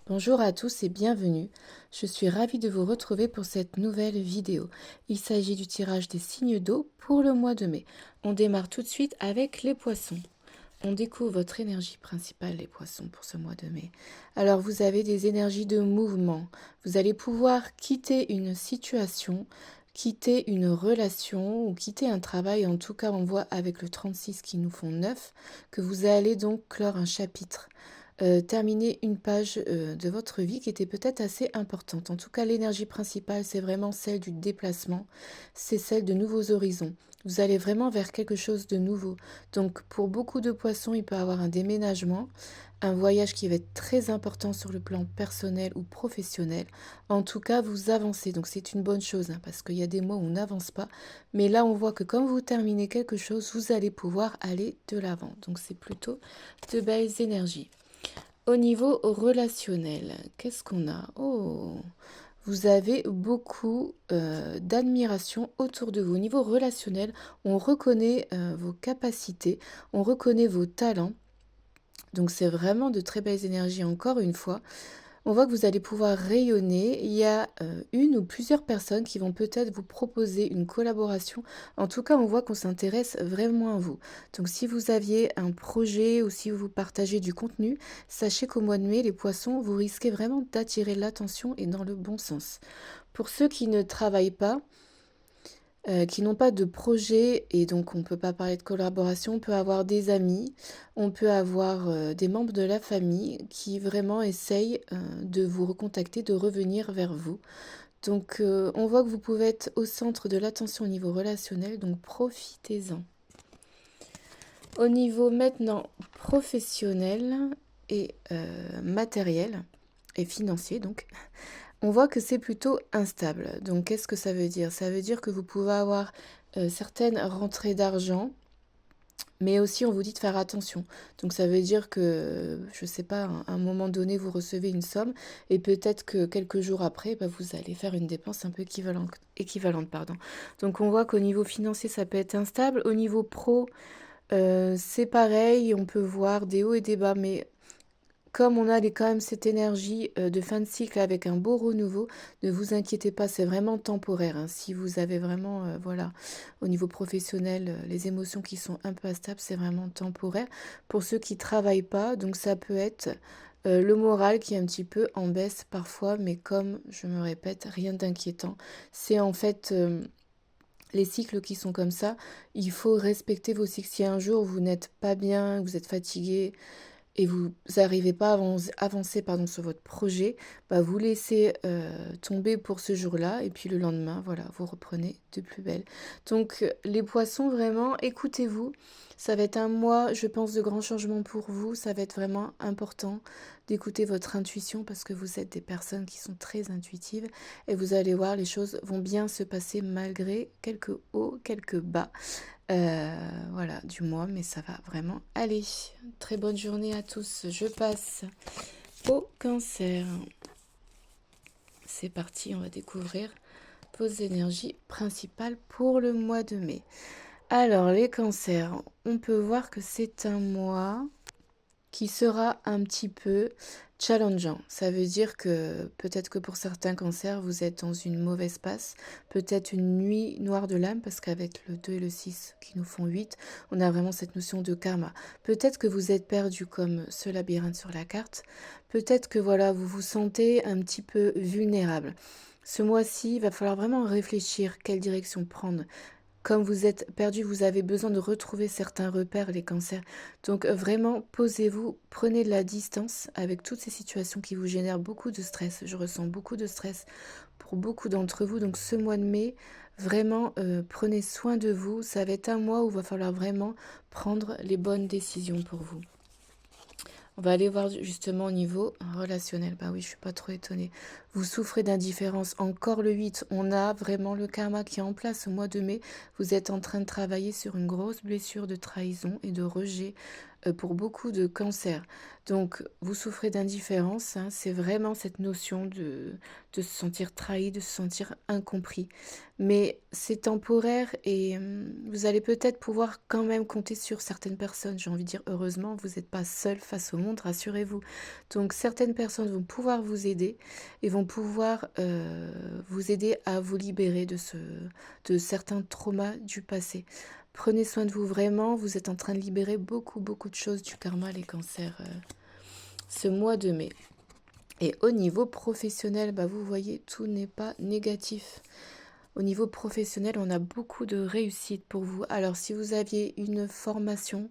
Bonjour à tous et bienvenue. Je suis ravie de vous retrouver pour cette nouvelle vidéo. Il s'agit du tirage des signes d'eau pour le mois de mai. On démarre tout de suite avec les poissons. On découvre votre énergie principale, les poissons, pour ce mois de mai. Alors, vous avez des énergies de mouvement. Vous allez pouvoir quitter une situation, quitter une relation ou quitter un travail. En tout cas, on voit avec le 36 qui nous font 9 que vous allez donc clore un chapitre. Terminer une page de votre vie qui était peut-être assez importante. En tout cas, l'énergie principale, c'est vraiment celle du déplacement, c'est celle de nouveaux horizons. Vous allez vraiment vers quelque chose de nouveau. Donc, pour beaucoup de poissons, il peut y avoir un déménagement, un voyage qui va être très important sur le plan personnel ou professionnel. En tout cas, vous avancez. Donc, c'est une bonne chose hein, parce qu'il y a des mois où on n'avance pas. Mais là, on voit que quand vous terminez quelque chose, vous allez pouvoir aller de l'avant. Donc, c'est plutôt de belles énergies. Au niveau relationnel, qu'est-ce qu'on a? Oh, vous avez beaucoup d'admiration autour de vous. Au niveau relationnel, on reconnaît vos capacités, on reconnaît vos talents. Donc c'est vraiment de très belles énergies encore une fois. On voit que vous allez pouvoir rayonner. Il y a une ou plusieurs personnes qui vont peut-être vous proposer une collaboration. En tout cas, on voit qu'on s'intéresse vraiment à vous. Donc, si vous aviez un projet ou si vous partagez du contenu, sachez qu'au mois de mai, les poissons, vous risquez vraiment d'attirer l'attention et dans le bon sens. Pour ceux qui ne travaillent pas, qui n'ont pas de projet et donc on ne peut pas parler de collaboration, on peut avoir des amis, on peut avoir des membres de la famille qui vraiment essayent de vous recontacter, de revenir vers vous. Donc on voit que vous pouvez être au centre de l'attention au niveau relationnel, donc profitez-en. Au niveau maintenant professionnel et matériel et financier, donc on voit que c'est plutôt instable. Donc, qu'est-ce que ça veut dire? Ça veut dire que vous pouvez avoir certaines rentrées d'argent, mais aussi on vous dit de faire attention. Donc, ça veut dire que, je ne sais pas, à un moment donné, vous recevez une somme et peut-être que quelques jours après, bah, vous allez faire une dépense un peu équivalente, pardon. Donc, on voit qu'au niveau financier, ça peut être instable. Au niveau pro, c'est pareil, on peut voir des hauts et des bas, mais comme on a quand même cette énergie de fin de cycle avec un beau renouveau, ne vous inquiétez pas, c'est vraiment temporaire. Hein. Si vous avez vraiment, voilà, au niveau professionnel, les émotions qui sont un peu instables, c'est vraiment temporaire. Pour ceux qui ne travaillent pas, donc ça peut être le moral qui est un petit peu en baisse parfois, mais comme je me répète, rien d'inquiétant. C'est en fait les cycles qui sont comme ça. Il faut respecter vos cycles. Si un jour vous n'êtes pas bien, vous êtes fatigué, et vous n'arrivez pas à avancer sur votre projet, bah vous laissez tomber pour ce jour-là et puis le lendemain, voilà, vous reprenez de plus belle. Donc les poissons, vraiment, écoutez-vous. Ça va être un mois, je pense, de grands changements pour vous. Ça va être vraiment important d'écouter votre intuition parce que vous êtes des personnes qui sont très intuitives et vous allez voir, les choses vont bien se passer malgré quelques hauts, quelques bas. Voilà, du mois, mais ça va vraiment aller. Très bonne journée à tous. Je passe au cancer. C'est parti, on va découvrir vos énergies principales pour le mois de mai. Alors, les cancers, on peut voir que c'est un mois qui sera un petit peu challengeant. Ça veut dire que peut-être que pour certains cancers, vous êtes dans une mauvaise passe, peut-être une nuit noire de l'âme, parce qu'avec le 2 et le 6 qui nous font 8, on a vraiment cette notion de karma. Peut-être que vous êtes perdu comme ce labyrinthe sur la carte, peut-être que voilà, vous vous sentez un petit peu vulnérable. Ce mois-ci, il va falloir vraiment réfléchir quelle direction prendre. Comme vous êtes perdu, vous avez besoin de retrouver certains repères, les cancers. Donc vraiment, posez-vous, prenez de la distance avec toutes ces situations qui vous génèrent beaucoup de stress. Je ressens beaucoup de stress pour beaucoup d'entre vous. Donc ce mois de mai, vraiment, prenez soin de vous. Ça va être un mois où il va falloir vraiment prendre les bonnes décisions pour vous. On va aller voir justement au niveau relationnel. Bah oui, je suis pas trop étonnée. Vous souffrez d'indifférence. Encore le 8. On a vraiment le karma qui est en place au mois de mai. Vous êtes en train de travailler sur une grosse blessure de trahison et de rejet pour beaucoup de cancers. Donc vous souffrez d'indifférence, hein, c'est vraiment cette notion de se sentir trahi, de se sentir incompris. Mais c'est temporaire et vous allez peut-être pouvoir quand même compter sur certaines personnes. J'ai envie de dire heureusement, vous n'êtes pas seul face au monde, rassurez-vous. Donc certaines personnes vont pouvoir vous aider et vont pouvoir vous aider à vous libérer de certains traumas du passé. Prenez soin de vous vraiment, vous êtes en train de libérer beaucoup, beaucoup de choses du karma, les cancers, ce mois de mai. Et au niveau professionnel, bah, vous voyez, tout n'est pas négatif. Au niveau professionnel, on a beaucoup de réussite pour vous. Alors, si vous aviez une formation,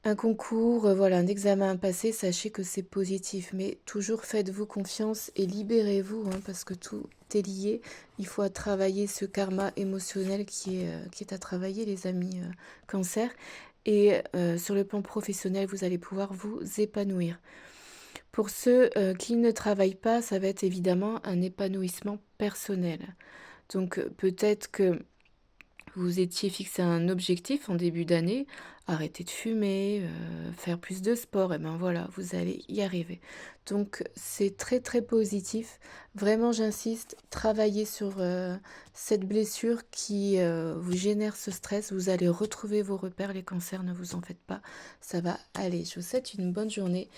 un concours, voilà, un examen à passer, sachez que c'est positif. Mais toujours faites-vous confiance et libérez-vous, hein, parce que tout est lié. Il faut travailler ce karma émotionnel qui est à travailler, les amis cancer. Et sur le plan professionnel, vous allez pouvoir vous épanouir. Pour ceux qui ne travaillent pas, ça va être évidemment un épanouissement personnel. Donc peut-être que vous étiez fixé un objectif en début d'année, arrêter de fumer, faire plus de sport, et ben voilà, vous allez y arriver. Donc c'est très très positif. Vraiment, j'insiste, travaillez sur cette blessure qui vous génère ce stress. Vous allez retrouver vos repères, les cancers, ne vous en faites pas, ça va aller. Je vous souhaite une bonne journée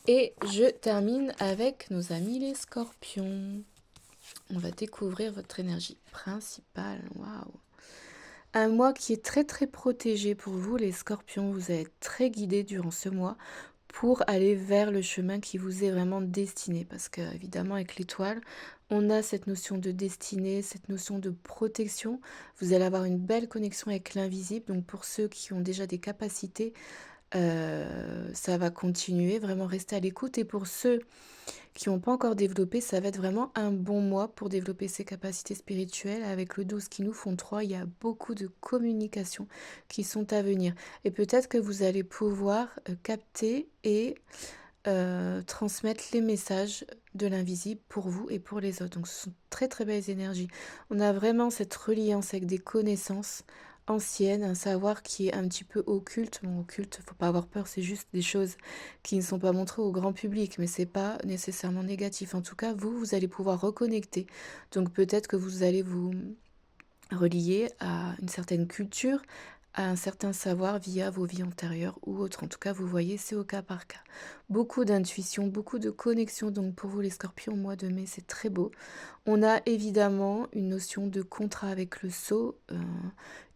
et je termine avec nos amis les scorpions. On va découvrir votre énergie principale. Waouh! Un mois qui est très très protégé pour vous, les scorpions. Vous allez être très guidés durant ce mois pour aller vers le chemin qui vous est vraiment destiné. Parce que, évidemment, avec l'étoile, on a cette notion de destinée, cette notion de protection. Vous allez avoir une belle connexion avec l'invisible. Donc, pour ceux qui ont déjà des capacités, ça va continuer. Vraiment, rester à l'écoute. Et pour ceux qui n'ont pas encore développé, ça va être vraiment un bon mois pour développer ses capacités spirituelles. Avec le 12 qui nous font 3, il y a beaucoup de communications qui sont à venir. Et peut-être que vous allez pouvoir capter et transmettre les messages de l'invisible pour vous et pour les autres. Donc ce sont très très belles énergies. On a vraiment cette reliance avec des connaissances anciennes, un savoir qui est un petit peu occulte. Bon, occulte, faut pas avoir peur, c'est juste des choses qui ne sont pas montrées au grand public, mais c'est pas nécessairement négatif. En tout cas, vous allez pouvoir reconnecter. Donc peut-être que vous allez vous relier à une certaine culture, à un certain savoir via vos vies antérieures ou autres. En tout cas, vous voyez, c'est au cas par cas. Beaucoup d'intuition, beaucoup de connexion. Donc pour vous les scorpions, au mois de mai, c'est très beau. On a évidemment une notion de contrat avec le sceau,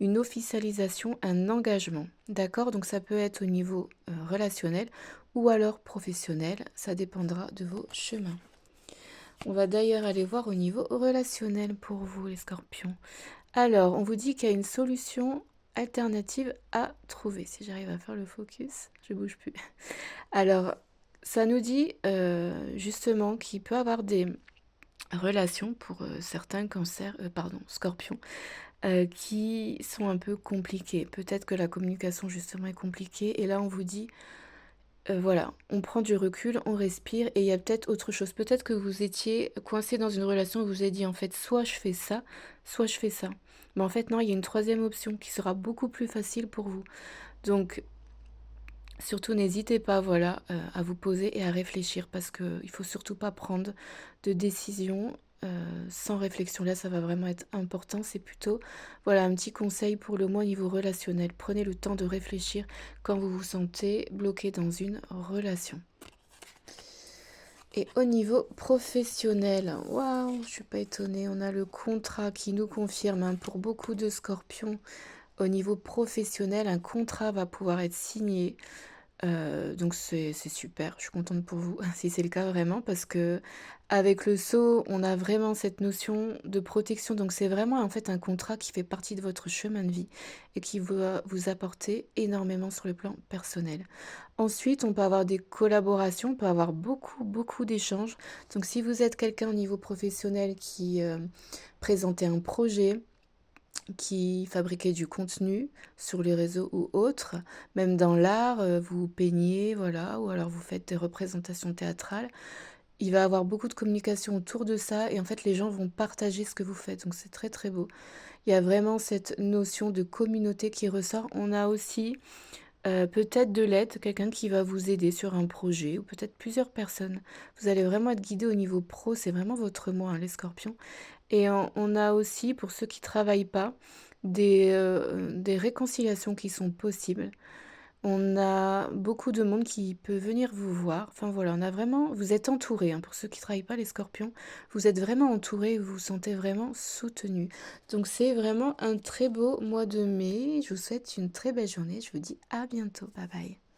une officialisation, un engagement. D'accord? Donc ça peut être au niveau relationnel ou alors professionnel. Ça dépendra de vos chemins. On va d'ailleurs aller voir au niveau relationnel pour vous les scorpions. Alors, on vous dit qu'il y a une solution alternative à trouver. Si j'arrive à faire le focus, je bouge plus. Alors, ça nous dit justement qu'il peut y avoir des relations pour certains cancers, scorpions, qui sont un peu compliquées. Peut-être que la communication justement est compliquée. Et là, on vous dit, voilà, on prend du recul, on respire et il y a peut-être autre chose. Peut-être que vous étiez coincé dans une relation où vous avez dit en fait soit je fais ça, soit je fais ça. Mais en fait non, il y a une troisième option qui sera beaucoup plus facile pour vous. Donc surtout n'hésitez pas voilà, à vous poser et à réfléchir parce qu'il ne faut surtout pas prendre de décision sans réflexion. Là, ça va vraiment être important. C'est plutôt voilà, un petit conseil pour le mois au niveau relationnel. Prenez le temps de réfléchir quand vous vous sentez bloqué dans une relation. Et au niveau professionnel, waouh, je ne suis pas étonnée. On a le contrat qui nous confirme hein, pour beaucoup de scorpions. Au niveau professionnel, un contrat va pouvoir être signé. Donc c'est super, je suis contente pour vous, si c'est le cas vraiment, parce que avec le sceau, on a vraiment cette notion de protection. Donc c'est vraiment en fait un contrat qui fait partie de votre chemin de vie et qui va vous apporter énormément sur le plan personnel. Ensuite, on peut avoir des collaborations, on peut avoir beaucoup, beaucoup d'échanges. Donc si vous êtes quelqu'un au niveau professionnel qui présentait un projet, qui fabriquait du contenu sur les réseaux ou autres, même dans l'art, vous peignez, voilà, ou alors vous faites des représentations théâtrales. Il va y avoir beaucoup de communication autour de ça et en fait les gens vont partager ce que vous faites, donc c'est très très beau. Il y a vraiment cette notion de communauté qui ressort. On a aussi Peut-être de l'aide, quelqu'un qui va vous aider sur un projet ou peut-être plusieurs personnes. Vous allez vraiment être guidé au niveau pro, c'est vraiment votre moi, hein, les scorpions. Et on a aussi, pour ceux qui travaillent pas, des réconciliations qui sont possibles. On a beaucoup de monde qui peut venir vous voir. Enfin voilà, on a vraiment vous êtes entourés, hein, pour ceux qui travaillent pas, les scorpions. Vous êtes vraiment entourés, vous vous sentez vraiment soutenus. Donc c'est vraiment un très beau mois de mai. Je vous souhaite une très belle journée. Je vous dis à bientôt. Bye bye.